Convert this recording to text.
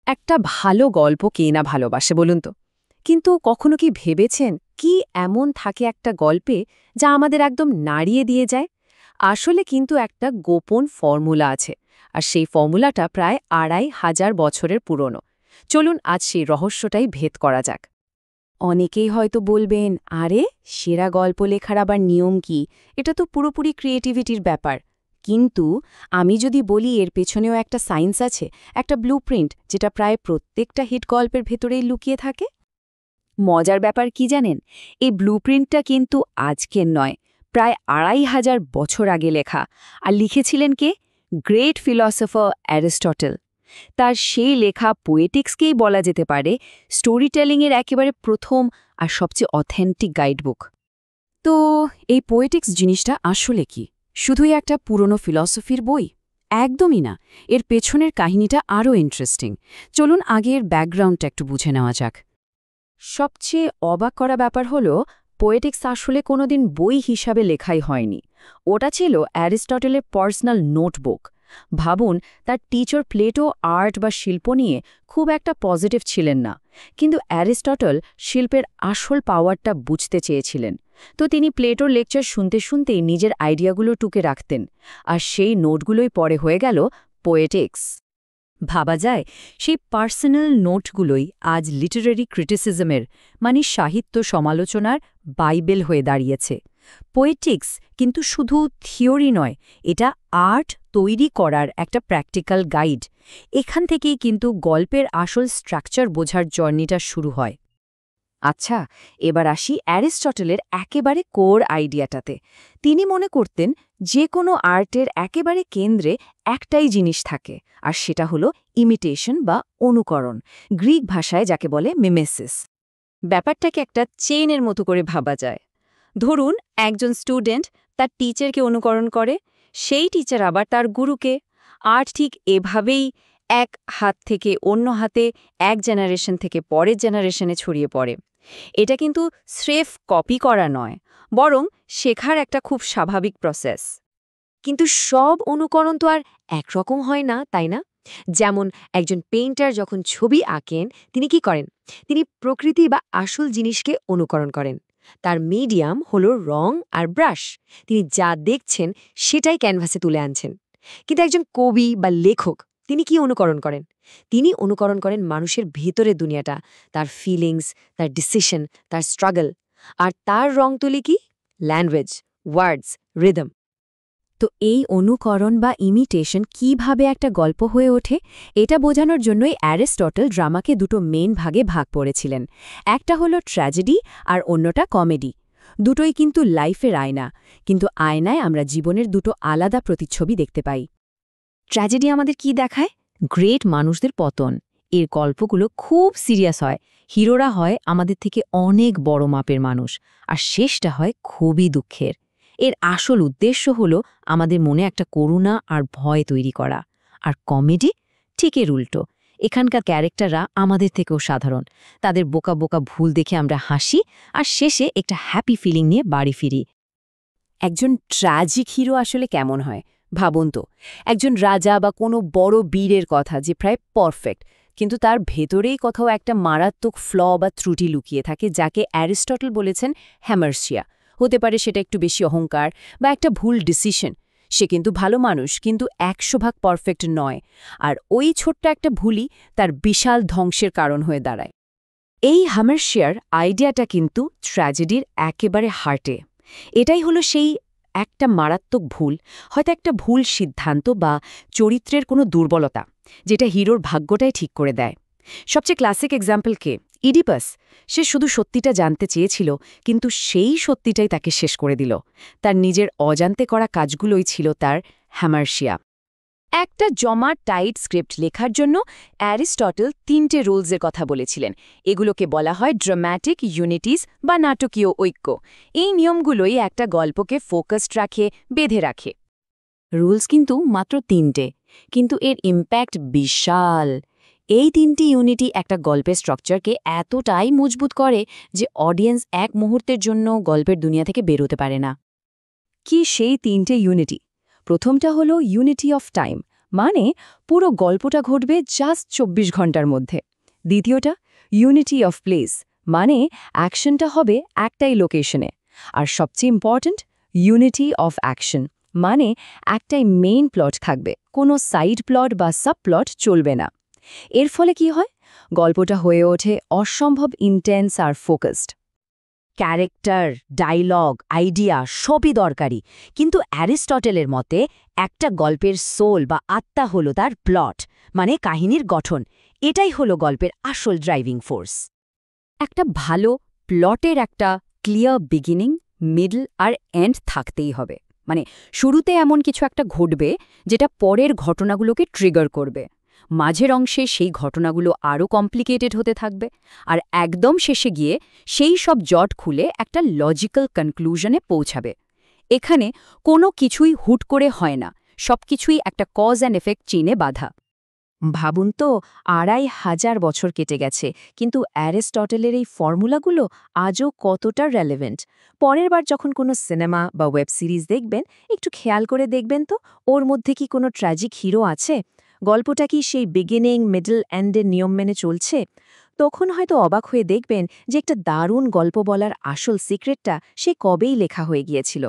একটা ভালো গল্প কে না ভালোবাসে বলুন তো? কিন্তু কখনো কি ভেবেছেন কি এমন থাকে একটা গল্পে যা আমাদের একদম নাড়িয়ে দিয়ে যায়? আসলে কিন্তু একটা গোপন ফর্মুলা আছে, আর সেই ফর্মুলাটা প্রায় ২,৫০০ বছরের পুরনো। চলুন আজ সেই রহস্যটাই ভেদ করা যাক। অনেকেই হয়তো বলবেন, আরে সেরা গল্প লেখার আবার নিয়ম কি? এটা তো পুরোপুরি ক্রিয়েটিভিটির ব্যাপার। কিন্তু আমি যদি বলি এর পেছনেও একটা সায়েন্স আছে, একটা ব্লুপ্রিন্ট যেটা প্রায় প্রত্যেকটা হিট গল্পের ভেতরেই লুকিয়ে থাকে। মজার ব্যাপার কি জানেন, এই ব্লুপ্রিন্টটা কিন্তু আজকের নয়, প্রায় ২,৫০০ বছর আগে লেখা। আর লিখেছিলেন কে? Great philosopher Aristotle. তার সেই লেখা পোয়েটিক্সকেই বলা যেতে পারে স্টোরি টেলিংয়ের একেবারে প্রথম আর সবচেয়ে অথেন্টিক গাইডবুক। তো এই পোয়েটিক্স জিনিসটা আসলে কি? শুধুই একটা পুরনো ফিলসফির বই? একদমই না। এর পেছনের কাহিনীটা আরও ইন্টারেস্টিং। চলুন আগে এর ব্যাকগ্রাউন্ডটা একটু বুঝে নেওয়া যাক। সবচেয়ে অবাক করা ব্যাপার হলো, পোয়েটিক্স আসলে কোনোদিন বই হিসাবে লেখাই হয়নি। ওটা ছিল অ্যারিস্টটলের পার্সোনাল নোটবুক। ভাবুন, তার টিচার প্লেটো আর্ট বা শিল্প নিয়ে খুব একটা পজিটিভ ছিলেন না, কিন্তু অ্যারিস্টটল শিল্পের আসল পাওয়ারটা বুঝতে চেয়েছিলেন। তো তিনি প্লেটোর লেকচার শুনতে শুনতেই নিজের আইডিয়াগুলো টুকে রাখতেন, আর সেই নোটগুলোই পরে হয়ে গেল পোয়েটিক্স। ভাবা যায়, সেই পার্সোনাল নোটগুলোই আজ লিটারারি ক্রিটিসিজমের সাহিত্য সমালোচনার বাইবেল হয়ে দাঁড়িয়েছে। পোয়েটিক্স কিন্তু শুধু থিওরি নয়, এটা আর্ট তৈরি করার একটা প্র্যাকটিক্যাল গাইড। এখান থেকেই কিন্তু গল্পের আসল স্ট্রাকচার বোঝার জার্নিটা শুরু হয়। আচ্ছা, এবার আসি অ্যারিস্টটলের একেবারে কোর আইডিয়াটাতে। তিনি মনে করতেন যে কোনো আর্টের একেবারে কেন্দ্রে একটাই জিনিস থাকে, আর সেটা হলো ইমিটেশন বা অনুকরণ, গ্রিক ভাষায় যাকে বলে মিমেসিস। ব্যাপারটাকে একটা চেইনের মতো করে ভাবা যায়। ধরুন, একজন স্টুডেন্ট তার টিচারকে অনুকরণ করে, সেই টিচার আবার তার গুরুকে। আর্ট ঠিক এভাবেই এক হাত থেকে অন্য হাতে, এক জেনারেশন থেকে পরের জেনারেশনে ছড়িয়ে পড়ে। এটা কিন্তু স্রেফ কপি করা নয়, বরং শেখার একটা খুব স্বাভাবিক প্রসেস। কিন্তু সব অনুকরণ তো আর একরকম হয় না, তাই না? যেমন একজন পেইন্টার যখন ছবি আঁকেন, তিনি কি করেন? তিনি প্রকৃতি বা আসল জিনিসকে অনুকরণ করেন। তার মিডিয়াম হলো রং আর ব্রাশ। তিনি যা দেখছেন সেটাই ক্যানভাসে তুলে আনছেন। কিন্তু একজন কবি বা লেখক, তিনি কি অনুকরণ করেন? তিনি অনুকরণ করেন মানুষের ভেতরের দুনিয়াটা, তার ফিলিংস, তার ডিসিশন, তার স্ট্রাগল। আর তার রং তুলি কি? ল্যাঙ্গুয়েজ, ওয়ার্ডস, রিদম। তো এই অনুকরণ বা ইমিটেশন কিভাবে একটা গল্প হয়ে ওঠে, এটা বোঝানোর জন্যই অ্যারিস্টটল ড্রামাকে দুটো মেন ভাগে ভাগ করেছিলেন। একটা হলো ট্র্যাজেডি আর অন্যটা কমেডি। দুটোই কিন্তু লাইফের আয়না, কিন্তু আয়নায় আমরা জীবনের দুটো আলাদা প্রতিচ্ছবি দেখতে পাই। ট্র্যাজেডি আমাদের কি দেখায়? গ্রেট মানুষদের পতন। এর গল্পগুলো খুব সিরিয়াস হয়, হিরোরা হয় আমাদের থেকে অনেক বড় মাপের মানুষ, আর শেষটা হয় খুবই দুঃখের। এর আসল উদ্দেশ্য হলো আমাদের মনে একটা করুণা আর ভয় তৈরি করা। আর কমেডি ঠিক এর উল্টো। এখানকার ক্যারেক্টাররা আমাদের থেকেও সাধারণ, তাদের বোকা বোকা ভুল দেখে আমরা হাসি, আর শেষে একটা হ্যাপি ফিলিং নিয়ে বাড়ি ফিরি। একজন ট্র্যাজিক হিরো আসলে কেমন হয় ভাবুন তো। একজন রাজা বা কোনো বড় বীরের কথা যে প্রায় পারফেক্ট, কিন্তু তার ভেতরেই কোথাও একটা মারাত্মক ফ্ল বা ত্রুটি লুকিয়ে থাকে, যাকে অ্যারিস্টটল বলেছেন হ্যামার্সিয়া। হতে পারে সেটা একটু বেশি অহংকার বা একটা ভুল ডিসিশন। সে কিন্তু ভালো মানুষ, কিন্তু ১০০% পারফেক্ট নয়। আর ওই ছোট্ট একটা ভুলই তার বিশাল ধ্বংসের কারণ হয়ে দাঁড়ায়। এই হ্যামার্সিয়ার আইডিয়াটা কিন্তু ট্র্যাজেডির একেবারে হার্টে। এটাই হলো সেই একটা মারাত্মক ভুল, হয়তো একটা ভুল সিদ্ধান্ত বা চরিত্রের কোনো দুর্বলতা, যেটা হিরোর ভাগ্যটাই ঠিক করে দেয়। সবচেয়ে ক্লাসিক এক্সাম্পল কে? ইডিপাস। সে শুধু সত্যিটা জানতে চেয়েছিল, কিন্তু সেই সত্যিটাই তাকে শেষ করে দিল। তার নিজের অজান্তে করা কাজগুলোই ছিল তার হ্যামার্সিয়া। একটা জমা টাইট স্ক্রিপ্ট লেখার জন্য অ্যারিস্টটল ৩টে রুলসের কথা বলেছিলেন। এগুলোকে বলা হয় ড্রামাটিক ইউনিটিস বা নাটকীয় ঐক্য। এই নিয়মগুলোই একটা গল্পকে ফোকাসড রাখে, বেঁধে রাখে। রুলস কিন্তু মাত্র ৩টে, কিন্তু এর ইম্প্যাক্ট বিশাল। এই ৩টি ইউনিটি একটা গল্পের স্ট্রাকচারকে এতটাই মজবুত করে যে অডিয়েন্স এক মুহূর্তের জন্য গল্পের দুনিয়া থেকে বেরোতে পারে না। কি সেই ৩টে ইউনিটি? প্রথমটা হলো ইউনিটি অফ টাইম মানে পুরো গল্পটা ঘটবে জাস্ট ২৪ ঘন্টার মধ্যে। দ্বিতীয়টা ইউনিটি অফ প্লেস, মানে অ্যাকশনটা হবে একটাই লোকেশনে। আর সবচেয়ে ইম্পর্ট্যান্ট ইউনিটি অফ অ্যাকশন, মানে একটাই মেইন প্লট থাকবে, কোনো সাইড প্লট বা সাব প্লট চলবে না। এর ফলে কি হয়, গল্পটা হয়ে ওঠে অসম্ভব ইন্টেন্স আর ফোকাসড। ক্যারেক্টার, ডায়লগ, আইডিয়া সবই দরকারি, কিন্তু অ্যারিস্টটেলের মতে একটা গল্পের সোল বা আত্মা হলো তার প্লট, মানে কাহিনীর গঠন। এটাই হলো গল্পের আসল ড্রাইভিং ফোর্স। একটা ভালো প্লটের একটা ক্লিয়ার বিগিনিং, মিডল আর এন্ড থাকতেই হবে। মানে শুরুতে এমন কিছু একটা ঘটবে যেটা পরের ঘটনাগুলোকে ট্রিগার করবে, মাঝের অংশে সেই ঘটনাগুলো আরও কমপ্লিকেটেড হতে থাকবে, আর একদম শেষে গিয়ে সেই সব জট খুলে একটা লজিক্যাল কনক্লুশনে পৌঁছাবে। এখানে কোনো কিছুই হুট করে হয় না, সবকিছুই একটা কজ অ্যান্ড এফেক্ট চেনে বাঁধা। ভাবুন তো, ২৫০০ বছর কেটে গেছে, কিন্তু অ্যারিস্টটলের এই ফর্মুলাগুলো আজও কতটা রেলেভেন্ট। পরের বার যখন কোনো সিনেমা বা ওয়েব সিরিজ দেখবেন, একটু খেয়াল করে দেখবেন তো ওর মধ্যে কি কোনো ট্র্যাজিক হিরো আছে, গল্পটা কি সেই বিগিনিং মিডল এন্ডের নিয়ম মেনে চলছে। তখন হয়তো অবাক হয়ে দেখবেন যে একটা দারুণ গল্প বলার আসল সিক্রেটটা সে কবেই লেখা হয়ে গিয়েছিল।